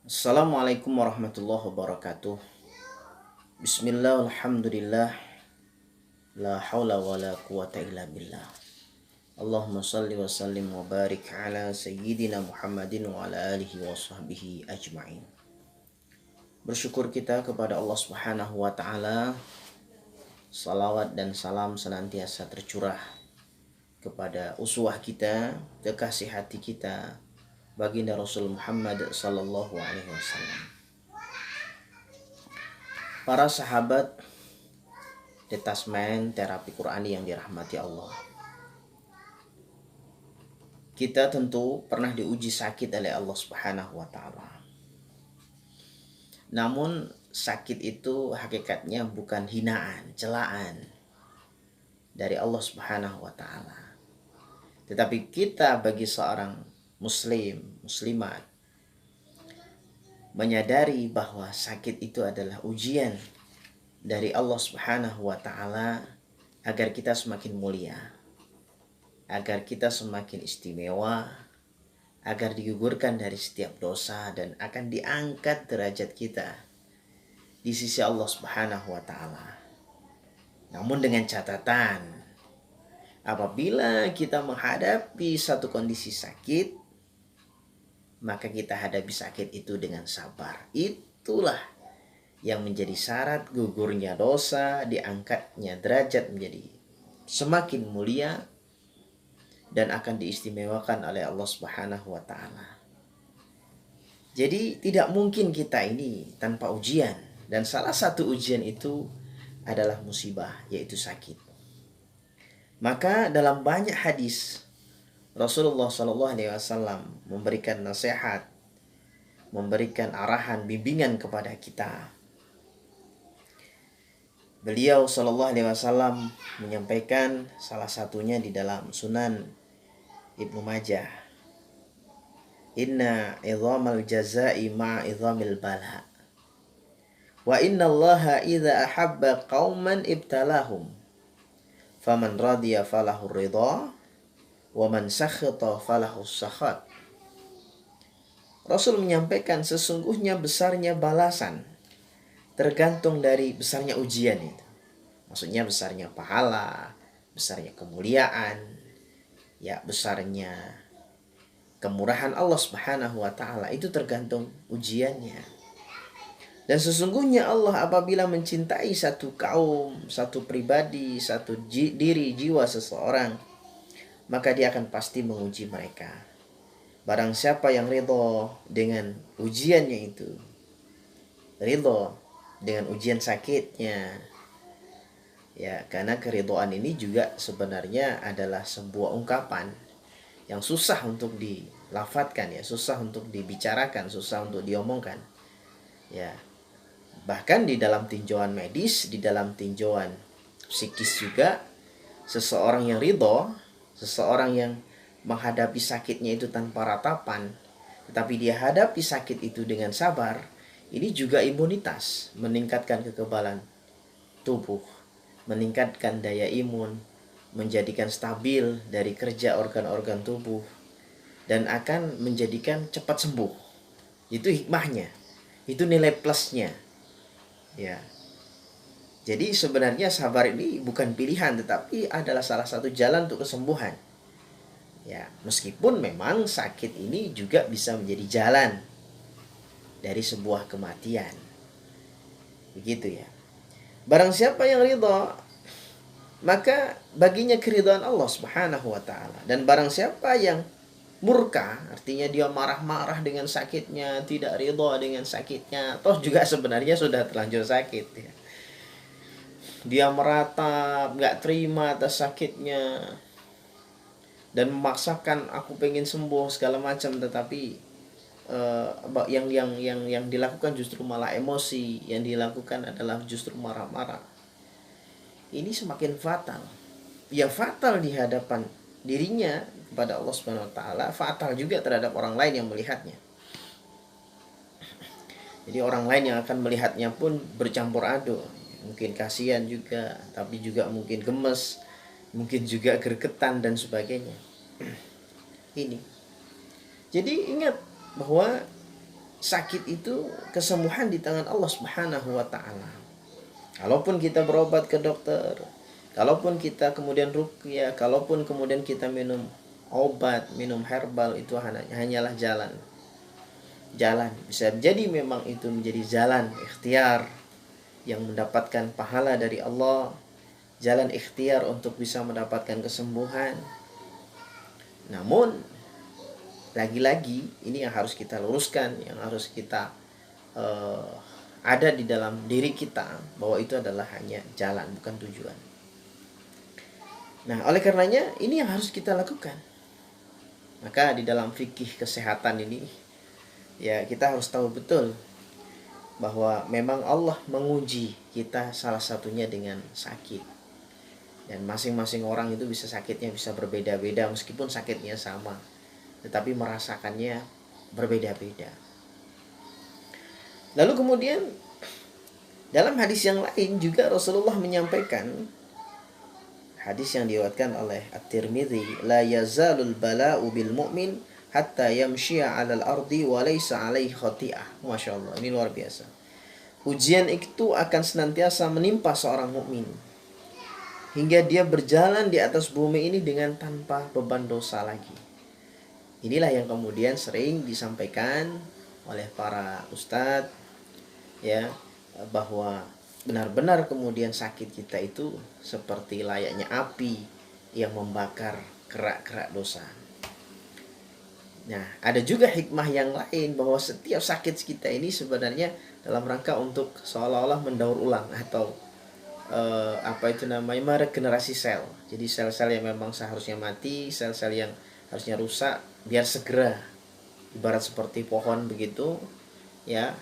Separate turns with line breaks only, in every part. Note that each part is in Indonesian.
Assalamualaikum warahmatullahi wabarakatuh. Bismillah, alhamdulillah, la hawla wa la quwata illa billah. Allahumma salli wa sallim wa barik ala sayyidina Muhammadin wa ala alihi wa sahbihi ajma'in. Bersyukur kita kepada Allah subhanahu wa ta'ala. Salawat dan salam senantiasa tercurah kepada uswah kita, kekasih hati kita, baginda Rasul Muhammad sallallahu alaihi wasallam. Para sahabat detasmen terapi Qurani yang dirahmati Allah. Kita tentu pernah diuji sakit oleh Allah Subhanahu wa taala. Namun sakit itu hakikatnya bukan hinaan, celaan dari Allah Subhanahu wa taala. Tetapi kita bagi seorang muslim, muslimat menyadari bahwa sakit itu adalah ujian dari Allah Subhanahu wa taala agar kita semakin mulia, agar kita semakin istimewa, agar digugurkan dari setiap dosa dan akan diangkat derajat kita di sisi Allah Subhanahu wa taala. Namun dengan catatan, apabila kita menghadapi satu kondisi sakit, maka kita hadapi sakit itu dengan sabar. Itulah yang menjadi syarat gugurnya dosa, diangkatnya derajat menjadi semakin mulia dan akan diistimewakan oleh Allah Subhanahu wa taala. Jadi tidak mungkin kita ini tanpa ujian, dan salah satu ujian itu adalah musibah, yaitu sakit. Maka dalam banyak hadis Rasulullah Shallallahu Alaihi Wasallam memberikan nasihat, memberikan arahan, bimbingan kepada kita. Beliau Shallallahu Alaihi Wasallam menyampaikan salah satunya di dalam Sunan Ibnu Majah. Inna idhamal jazai ma idhamil bala. Wa inna allaha idha ahabba qauman ibtalahum. Faman radiya falahu ridha. Wa man sakhata falahu sakhat. Rasul menyampaikan sesungguhnya besarnya balasan tergantung dari besarnya ujian itu. Maksudnya besarnya pahala, besarnya kemuliaan, ya besarnya kemurahan Allah Subhanahu wa taala itu tergantung ujiannya. Dan sesungguhnya Allah apabila mencintai satu kaum, satu pribadi, satu diri, jiwa seseorang, maka dia akan pasti menguji mereka. Barang siapa yang ridho dengan ujiannya itu, ridho dengan ujian sakitnya, ya karena keridhoan ini juga sebenarnya adalah sebuah ungkapan yang susah untuk dilafadzkan, ya susah untuk dibicarakan, susah untuk diomongkan, ya bahkan di dalam tinjauan medis, di dalam tinjauan psikis juga, seseorang yang ridho, seseorang yang menghadapi sakitnya itu tanpa ratapan, tetapi dia hadapi sakit itu dengan sabar, ini juga imunitas, meningkatkan kekebalan tubuh, meningkatkan daya imun, menjadikan stabil dari kerja organ-organ tubuh, dan akan menjadikan cepat sembuh. Itu hikmahnya, itu nilai plusnya, ya. Jadi sebenarnya sabar ini bukan pilihan, tetapi adalah salah satu jalan untuk kesembuhan. Ya, meskipun memang sakit ini juga bisa menjadi jalan dari sebuah kematian. Begitu ya. Barang siapa yang ridha, maka baginya keridhaan Allah Subhanahu wa taala. Dan barang siapa yang murka, artinya dia marah-marah dengan sakitnya, tidak ridha dengan sakitnya, toh juga sebenarnya sudah terlanjur sakit ya. Dia meratap, gak terima atas sakitnya, dan memaksakan aku pengen sembuh segala macam, tetapi yang dilakukan justru malah emosi, yang dilakukan adalah justru marah-marah. Ini semakin fatal. Ya fatal di hadapan dirinya kepada Allah Subhanahu wa taala, fatal juga terhadap orang lain yang melihatnya. Jadi orang lain yang akan melihatnya pun bercampur aduk. Mungkin kasihan juga, tapi juga mungkin gemes, mungkin juga gregetan dan sebagainya. Ini. Jadi ingat bahwa sakit itu kesembuhan di tangan Allah Subhanahu wa taala. Kalaupun kita berobat ke dokter, kalaupun kita kemudian ruqyah, kalaupun kemudian kita minum obat, minum herbal, itu hanyalah jalan. Jalan bisa jadi memang itu menjadi jalan ikhtiar yang mendapatkan pahala dari Allah, jalan ikhtiar untuk bisa mendapatkan kesembuhan. Namun lagi-lagi ini yang harus kita luruskan, yang harus kita ada di dalam diri kita, bahwa itu adalah hanya jalan, bukan tujuan. Nah, oleh karenanya ini yang harus kita lakukan. Maka di dalam fikih kesehatan ini, ya kita harus tahu betul bahwa memang Allah menguji kita salah satunya dengan sakit. Dan masing-masing orang itu bisa sakitnya bisa berbeda-beda, meskipun sakitnya sama, tetapi merasakannya berbeda-beda. Lalu kemudian dalam hadis yang lain juga Rasulullah menyampaikan, hadis yang diriwayatkan oleh At-Tirmidzi, la yazalul bala'u bil mu'min hatta yamshiya 'alal ardi wa laysa 'alaihi khati'ah. Masyaallah, ini luar biasa. Ujian itu akan senantiasa menimpa seorang mukmin hingga dia berjalan di atas bumi ini dengan tanpa beban dosa lagi. Inilah yang kemudian sering disampaikan oleh para ustadz, ya, bahwa benar-benar kemudian sakit kita itu seperti layaknya api yang membakar kerak-kerak dosa. Nah, ada juga hikmah yang lain bahwa setiap sakit kita ini sebenarnya dalam rangka untuk seolah-olah mendaur ulang atau meregenerasi sel. Jadi sel-sel yang memang seharusnya mati, sel-sel yang harusnya rusak, biar segera, ibarat seperti pohon begitu, ya,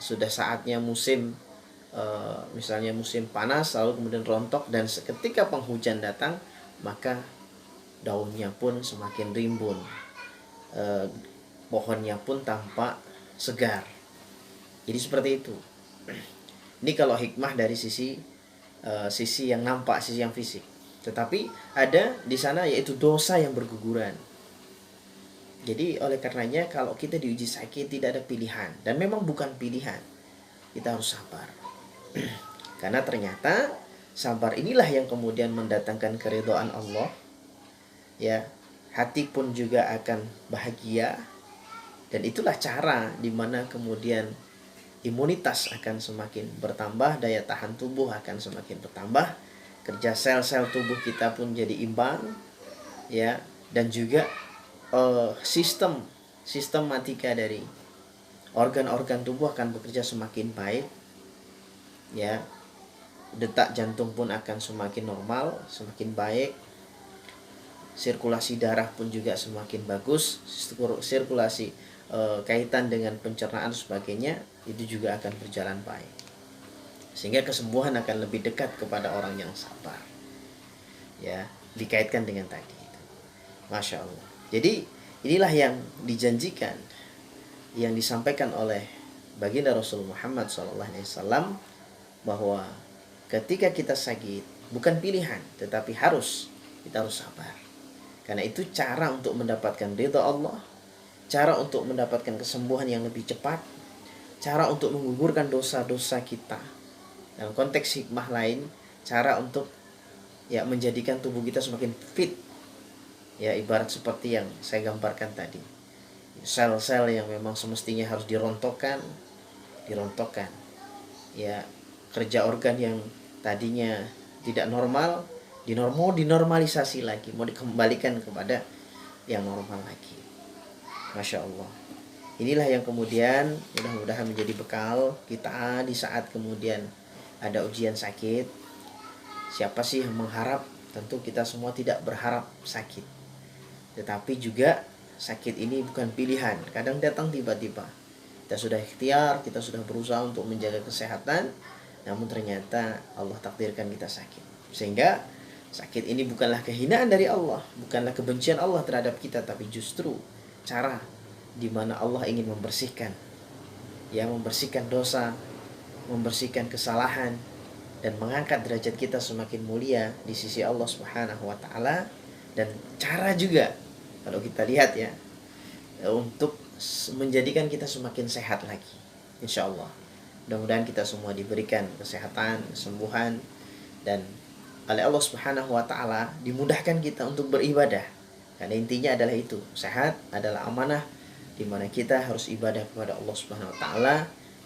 sudah saatnya musim misalnya musim panas lalu kemudian rontok, dan ketika penghujan datang maka daunnya pun semakin rimbun, pohonnya pun tampak segar. Jadi seperti itu. Ini kalau hikmah dari sisi yang nampak, sisi yang fisik. Tetapi ada di sana yaitu dosa yang berguguran. Jadi oleh karenanya kalau kita diuji sakit tidak ada pilihan, dan memang bukan pilihan. Kita harus sabar. Karena ternyata sabar inilah yang kemudian mendatangkan keridhaan Allah. Ya, hati pun juga akan bahagia, dan itulah cara di mana kemudian imunitas akan semakin bertambah, daya tahan tubuh akan semakin bertambah, kerja sel-sel tubuh kita pun jadi imbang, ya, dan juga sistematika dari organ-organ tubuh akan bekerja semakin baik, ya, detak jantung pun akan semakin normal, semakin baik, sirkulasi darah pun juga semakin bagus, sirkulasi kaitan dengan pencernaan sebagainya itu juga akan berjalan baik, sehingga kesembuhan akan lebih dekat kepada orang yang sabar, ya, dikaitkan dengan tadi itu. Masya Allah. Jadi inilah yang dijanjikan, yang disampaikan oleh baginda Rasul Muhammad SAW, bahwa ketika kita sakit bukan pilihan, tetapi kita harus sabar. Karena itu cara untuk mendapatkan ridha Allah, cara untuk mendapatkan kesembuhan yang lebih cepat, cara untuk menggugurkan dosa-dosa kita. Dalam konteks hikmah lain, cara untuk, ya, menjadikan tubuh kita semakin fit. Ya, ibarat seperti yang saya gambarkan tadi. Sel-sel yang memang semestinya harus dirontokkan. Ya, kerja organ yang tadinya tidak normal dinormalisasi lagi, mau dikembalikan kepada yang normal lagi. Masya Allah. Inilah yang kemudian mudah-mudahan menjadi bekal kita di saat kemudian ada ujian sakit. Siapa sih yang mengharap? Tentu kita semua tidak berharap sakit, tetapi juga sakit ini bukan pilihan. Kadang datang tiba-tiba. Kita sudah ikhtiar, kita sudah berusaha untuk menjaga kesehatan, namun ternyata Allah takdirkan kita sakit. Sehingga sakit ini bukanlah kehinaan dari Allah, bukanlah kebencian Allah terhadap kita, tapi justru cara di mana Allah ingin membersihkan, ya, membersihkan dosa, membersihkan kesalahan, dan mengangkat derajat kita semakin mulia di sisi Allah Subhanahu wa taala. Dan cara juga kalau kita lihat, ya, untuk menjadikan kita semakin sehat lagi, insya Allah. Mudah-mudahan kita semua diberikan kesehatan, kesembuhan, dan oleh Allah Subhanahu wa taala dimudahkan kita untuk beribadah. Karena intinya adalah itu, sehat adalah amanah di mana kita harus ibadah kepada Allah Subhanahu wa taala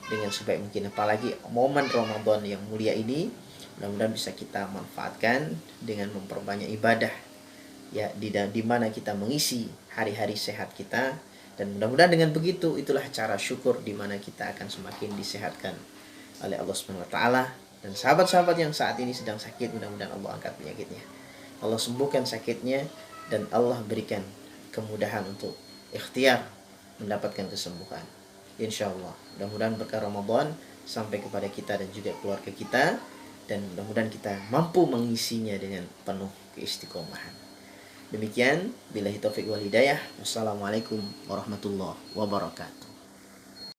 dengan sebaik mungkin. Apalagi momen Ramadan yang mulia ini, mudah-mudahan bisa kita manfaatkan dengan memperbanyak ibadah, ya, di mana kita mengisi hari-hari sehat kita. Dan mudah-mudahan dengan begitu, itulah cara syukur di mana kita akan semakin disehatkan oleh Allah Subhanahu wa taala. Dan sahabat-sahabat yang saat ini sedang sakit, mudah-mudahan Allah angkat penyakitnya, Allah sembuhkan sakitnya, dan Allah berikan kemudahan untuk ikhtiar mendapatkan kesembuhan, insya Allah. Mudah-mudahan berkah Ramadan sampai kepada kita dan juga keluarga kita, dan mudah-mudahan kita mampu mengisinya dengan penuh keistiqomahan. Demikian, billahi taufik wal hidayah. Wassalamualaikum warahmatullahi wabarakatuh.